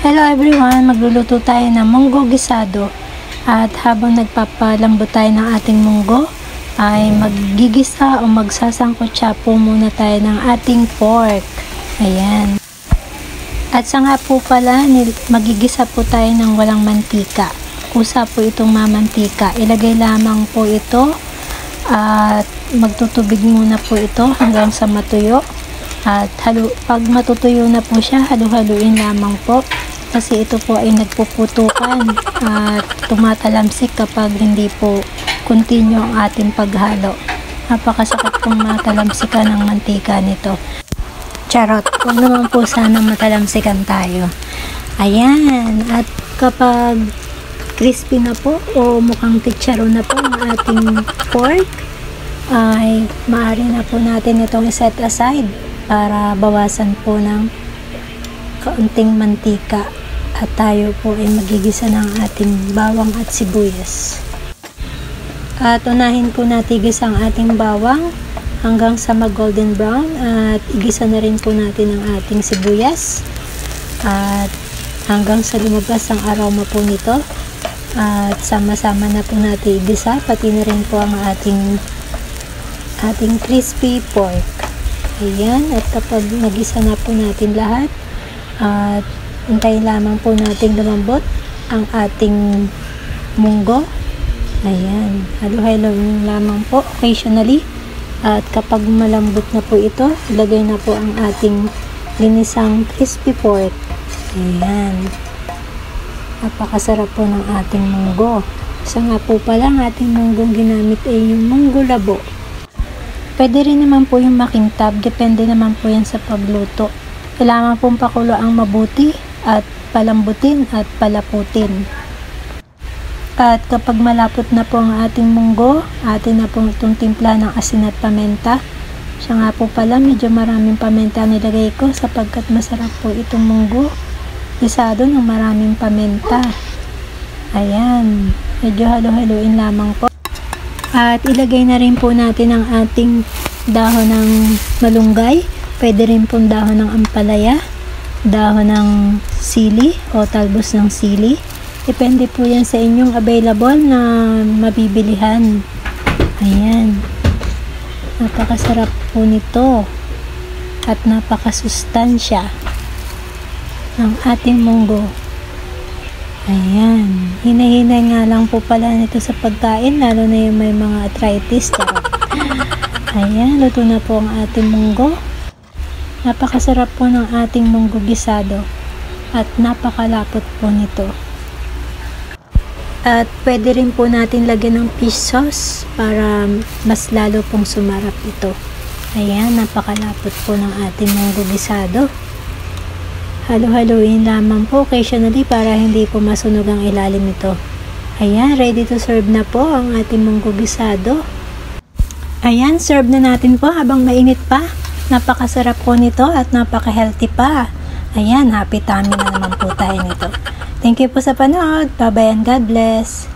Hello everyone! Magluluto tayo ng munggo gisado. At habang nagpapalambot tayo ng ating munggo, ay maggigisa o magsasangkutsa po muna tayo ng ating pork. Ayan. At sa nga po pala, magigisa po tayo ng walang mantika. Kusa po itong mamantika. Ilagay lamang po ito at magtutubig muna po ito hanggang sa matuyo. At pag matutuyo na po siya, halu-haluin lamang po. Kasi ito po ay nagpuputukan at tumatalamsik kapag hindi po continue ang ating paghalo. Napakasakit pong matalamsikan ng mantika nito. Charot, huwag naman po sana matalamsikan tayo. Ayan, at kapag crispy na po o mukhang chicharon na po ang ating pork, ay maaari na po natin itong set aside para bawasan po ng kaunting mantika. At tayo po ay magigisa ng ating bawang at sibuyas. At unahin po natin igisa ang ating bawang hanggang sa mag-golden brown. At igisa na rin po natin ang ating sibuyas. At hanggang sa lumabas ang aroma po nito. At sama-sama na po natin igisa. Pati na rin po ang ating crispy pork. Ayan. At kapag nagisa na po natin lahat, at hintayin lamang po natin lumambot ang ating munggo. Ayan, halo-halo lamang po occasionally. At kapag malambot na po ito, ilagay na po ang ating ginisang crispy pork. Ayan, napakasarap po ng ating munggo. Isa nga po pala ang ating munggong ginamit ay yung munggo labo. Pwede rin naman po yung makintab, depende naman po yan sa pagluto. Kailangan pong pakulo ang mabuti at palambutin at palaputin. At kapag malapot na po ang ating munggo, atin na po itong timpla ng asin at paminta. Siya nga po pala, medyo maraming paminta nilagay ko sapagkat masarap po itong munggo gisado ng maraming paminta. Ayan, medyo halo-haloin lamang po. At ilagay na rin po natin ang ating dahon ng malunggay. Pwede rin pong dahon ng ampalaya, dahon ng sili o talbos ng sili. Depende po yan sa inyong available na mabibilihan. Ayan. Napakasarap po nito at napakasustansya ng ating munggo. Ayan. Hinay-hinay nga lang po pala nito sa pagkain, lalo na yung may mga arthritis. Ayan, luto na po ang ating munggo. Napakasarap po ng ating munggo gisado at napakalapot po nito. At pwede rin po natin lagyan ng fish sauce para mas lalo pong sumarap ito. Ayan, napakalapot po ng ating munggo gisado. Halo-haloin lamang po occasionally para hindi po masunog ang ilalim nito. Ayan, ready to serve na po ang ating munggo gisado. Ayan, serve na natin po habang mainit pa. Napakasarap po nito at napaka-healthy pa. Ayan, happy tummy na naman po tayo nito. Thank you po sa panood. Bye-bye and God bless.